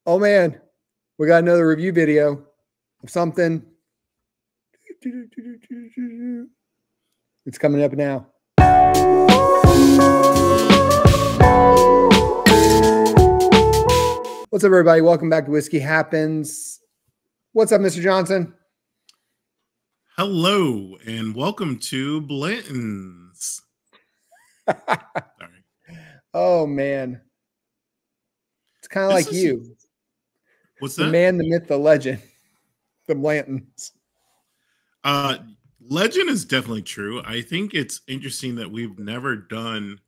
Oh man, we got another review video of something. It's coming up now. What's up, everybody? Welcome back to Whiskey Happens. What's up, Mr. Johnson? Hello, and welcome to Blanton's. Sorry. Oh, man. It's kind of like you. What's that? The man, the myth, the legend. The Blantons. Legend is definitely true. I think it's interesting that we've never done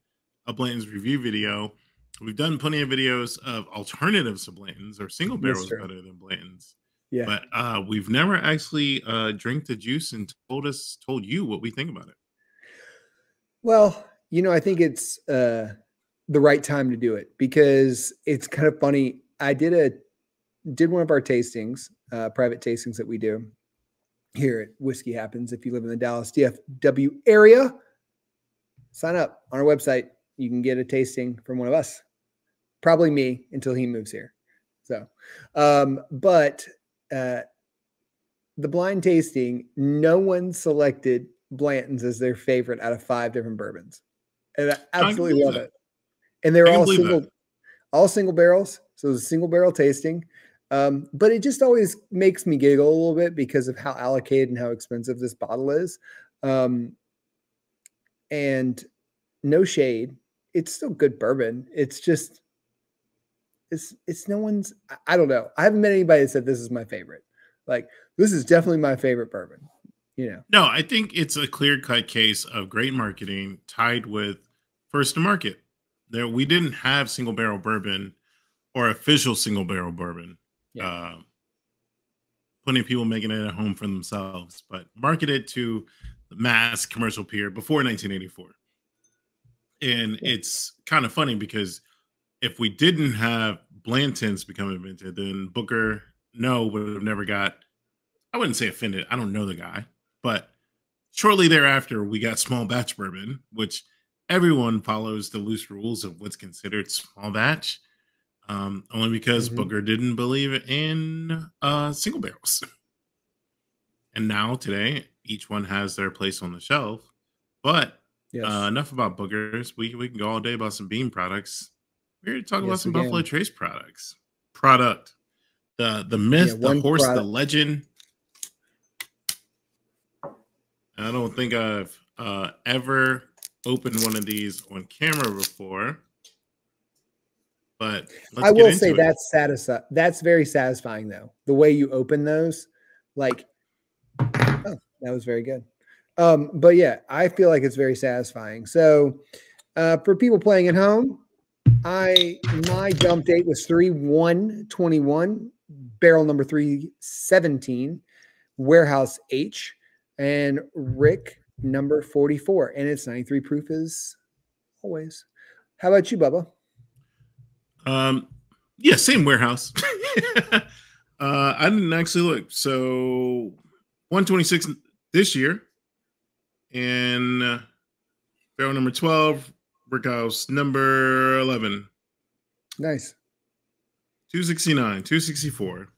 a Blanton's review video. We've done plenty of videos of alternatives to Blanton's or single barrels better than Blanton's. Yeah. But we've never actually drank the juice and told you what we think about it. Well, you know, I think it's the right time to do it because it's kind of funny. I did one of our tastings, private tastings that we do here at Whiskey Happens. If you live in the Dallas DFW area, sign up on our website. You can get a tasting from one of us, probably me until he moves here. So, but the blind tasting, no one selected Blanton's as their favorite out of 5 different bourbons. And I absolutely love it. And they were all single barrels. So it was a single barrel tasting. But it just always makes me giggle a little bit because of how allocated and how expensive this bottle is. And no shade. It's still good bourbon. It's just, it's no one's, I don't know. I haven't met anybody that said this is my favorite. Like, this is definitely my favorite bourbon, you know? No, I think it's a clear-cut case of great marketing tied with first to market. There, we didn't have single barrel bourbon or official single barrel bourbon. Yeah. Plenty of people making it at home for themselves, but marketed to the mass commercial peer before 1984. And it's kind of funny because if we didn't have Blanton's become invented, then Booker would have never got, I wouldn't say offended. I don't know the guy, but shortly thereafter, we got small batch bourbon, which everyone follows the loose rules of what's considered small batch. Only because Booker didn't believe in single barrels. And now today, each one has their place on the shelf. But enough about Bookers. We can go all day about some Beam products. We're here to talk about some Buffalo Trace products. The myth, the horse, the legend. I don't think I've ever opened one of these on camera before. But I will say that's satisfying. That's very satisfying, though. The way you open those, like, oh, that was very good. But yeah, I feel like it's very satisfying. So, for people playing at home, my dump date was 3/1/21, barrel number 317, warehouse H, and Rick number 44, and it's 93 proof as always. How about you, Bubba? Yeah, same warehouse. I didn't actually look. So 126 this year, and barrel number 12, Brickhouse number 11. Nice. 269, 264.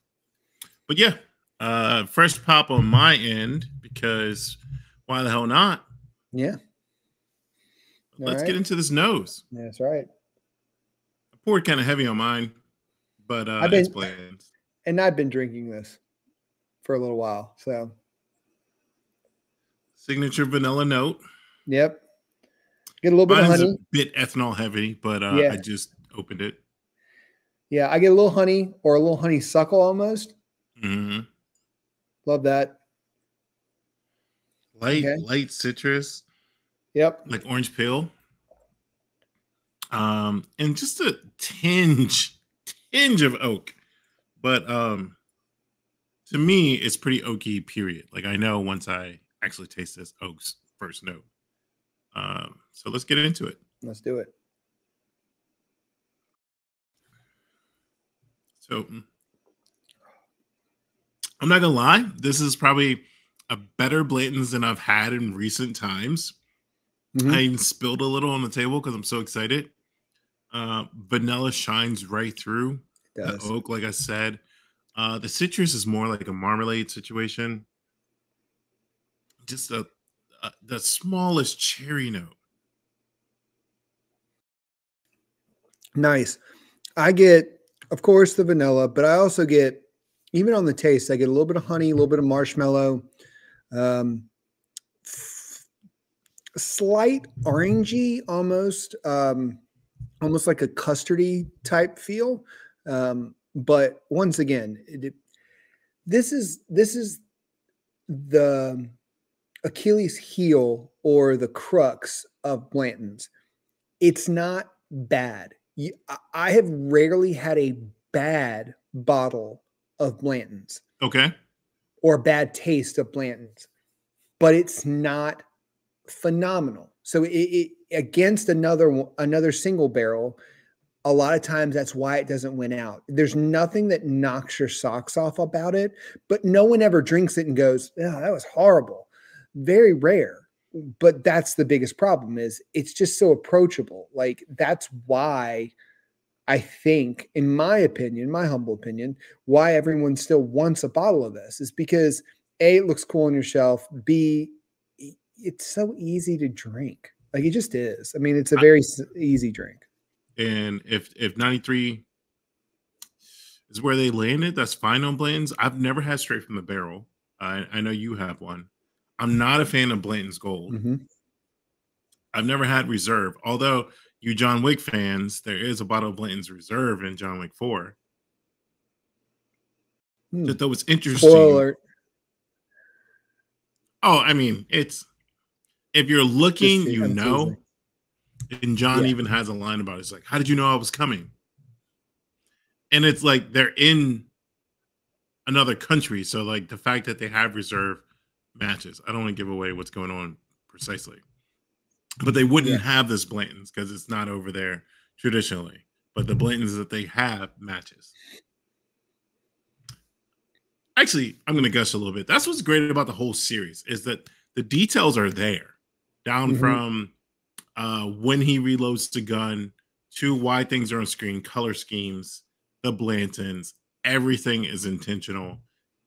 But yeah, fresh pop on my end because why the hell not? Yeah. Let's get into this nose. That's right. Poured kind of heavy on mine, but it's bland. And I've been drinking this for a little while, so signature vanilla note. Yep. Get a little bit of honey. A bit ethanol heavy, but I just opened it. Yeah, I get a little honey or a little honeysuckle almost. Love that. Light citrus. Yep. Like orange peel. And just a tinge of oak, but to me it's pretty oaky, period. Like, I know once I actually taste this oak's first note. So let's get into it. Let's do it. So I'm not gonna lie, this is probably a better Blanton's than I've had in recent times. I even spilled a little on the table because I'm so excited. Vanilla shines right through. The oak, like I said. The citrus is more like a marmalade situation. Just the smallest cherry note. Nice. I get, of course, the vanilla, but I also get, even on the taste, I get a little bit of honey, a little bit of marshmallow, slight orangey, almost like a custardy type feel. But once again, this is the Achilles heel or the crux of Blanton's. It's not bad. I have rarely had a bad bottle of Blanton's. Okay. Or a bad taste of Blanton's, but it's not phenomenal. So it against another single barrel, a lot of times that's why it doesn't win out. There's nothing that knocks your socks off about it, but no one ever drinks it and goes, "Oh, that was horrible." Very rare. But that's the biggest problem, is it's just so approachable. Like, that's why I think, in my opinion, my humble opinion, why everyone still wants a bottle of this is because A, it looks cool on your shelf. B, it's so easy to drink. Like, it just is. I mean, it's a very easy drink. And if 93 is where they landed, that's fine on Blanton's. I've never had straight from the barrel. I know you have one. I'm not a fan of Blanton's Gold. Mm-hmm. I've never had Reserve. Although, you John Wick fans, there is a bottle of Blanton's Reserve in John Wick 4. That was interesting. Spoiler. Oh, I mean, it's, if you're looking, you know. And John even has a line about it. It's like, how did you know I was coming? And it's like they're in another country. So, like, the fact that they have Reserve matches. I don't want to give away what's going on precisely. But they wouldn't have this Blanton's because it's not over there traditionally. But the Blanton's that they have matches. Actually, I'm going to gush a little bit. That's what's great about the whole series, is that the details are there. Down from when he reloads the gun to why things are on screen, color schemes, the Blantons, everything is intentional.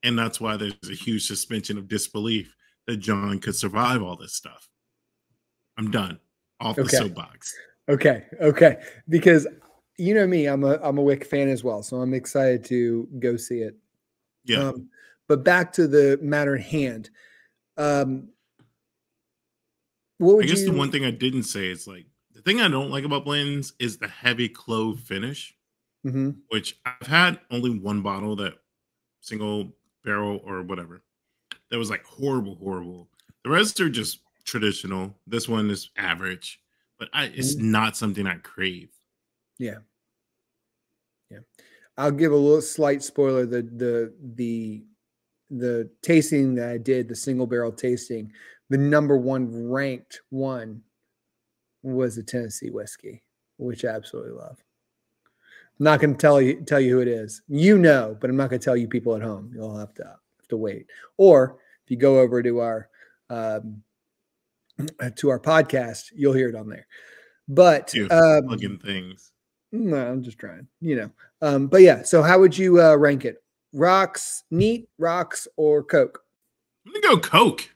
And that's why there's a huge suspension of disbelief that John could survive all this stuff. I'm done. Off the soapbox. Okay. Because you know me, I'm a Wick fan as well, so I'm excited to go see it. Yeah. But back to the matter at hand. What would I guess the one thing I didn't say is, like, the thing I don't like about Blanton's is the heavy clove finish, which I've had only one bottle, that single barrel or whatever, that was like horrible. The rest are just traditional. This one is average, but it's not something I crave. Yeah. I'll give a little slight spoiler. The tasting that I did, the single barrel tasting, the number one ranked one was a Tennessee whiskey, which I absolutely love. I'm not going to tell you who it is, but I'm not going to tell you people at home. You'll have to wait. Or if you go over to our podcast, you'll hear it on there. But plugging things. No, I'm just trying, but yeah. So how would you rank it? Rocks, neat, rocks, or Coke? I'm gonna go Coke.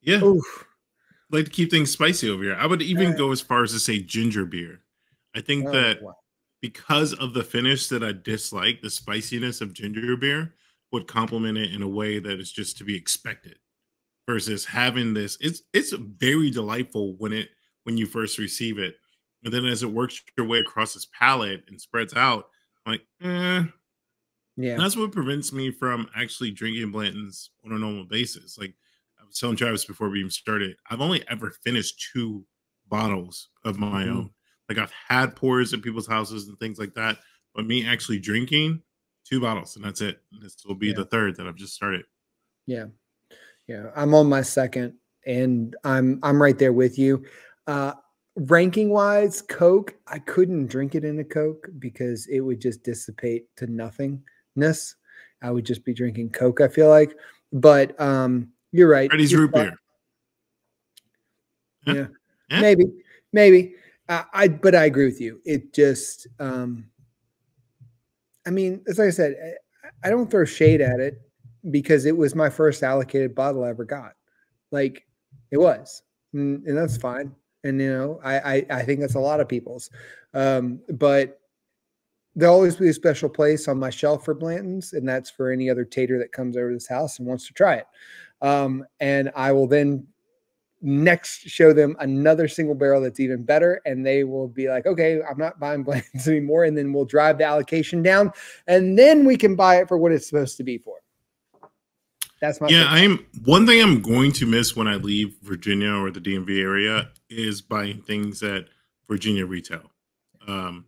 Yeah. Like to keep things spicy over here. I would even go as far as to say ginger beer. I think that because of the finish that I dislike, the spiciness of ginger beer would complement it in a way that is just to be expected. Versus having this, it's very delightful when you first receive it. And then as it works your way across this palate and spreads out, I'm like, yeah. And that's what prevents me from actually drinking Blanton's on a normal basis. Like I was telling Travis before we even started, I've only ever finished 2 bottles of my own. Like I've had pours at people's houses and things like that, but me actually drinking 2 bottles and that's it. This will be the 3rd that I've just started. Yeah. I'm on my 2nd, and I'm right there with you. Ranking wise, Coke, I couldn't drink it in a Coke because it would just dissipate to nothingness. I would just be drinking Coke, I feel like. But you're right. Freddy's root beer. Yeah. Maybe. But I agree with you. It just, I mean, as I said, I don't throw shade at it because it was my first allocated bottle I ever got. Like it was, and that's fine. And I think that's a lot of people's. But there'll always be a special place on my shelf for Blantons, and that's for any other tater that comes over to this house and wants to try it. And I will then next show them another single barrel that's even better, and they will be like, okay, I'm not buying Blantons anymore. And then we'll drive the allocation down, and then we can buy it for what it's supposed to be for. That's my one thing I'm going to miss when I leave Virginia or the DMV area is buying things at Virginia retail. No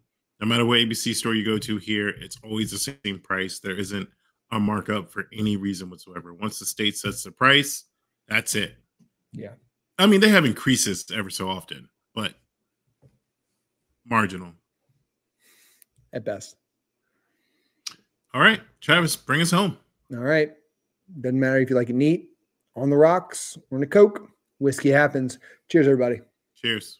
matter what ABC store you go to here, it's always the same price. There isn't a markup for any reason whatsoever. Once the state sets the price, that's it. Yeah. I mean, they have increases ever so often, but marginal at best. All right, Travis, bring us home. All right. Doesn't matter if you like it neat, on the rocks, or in a Coke. Whiskey happens. Cheers, everybody. Cheers.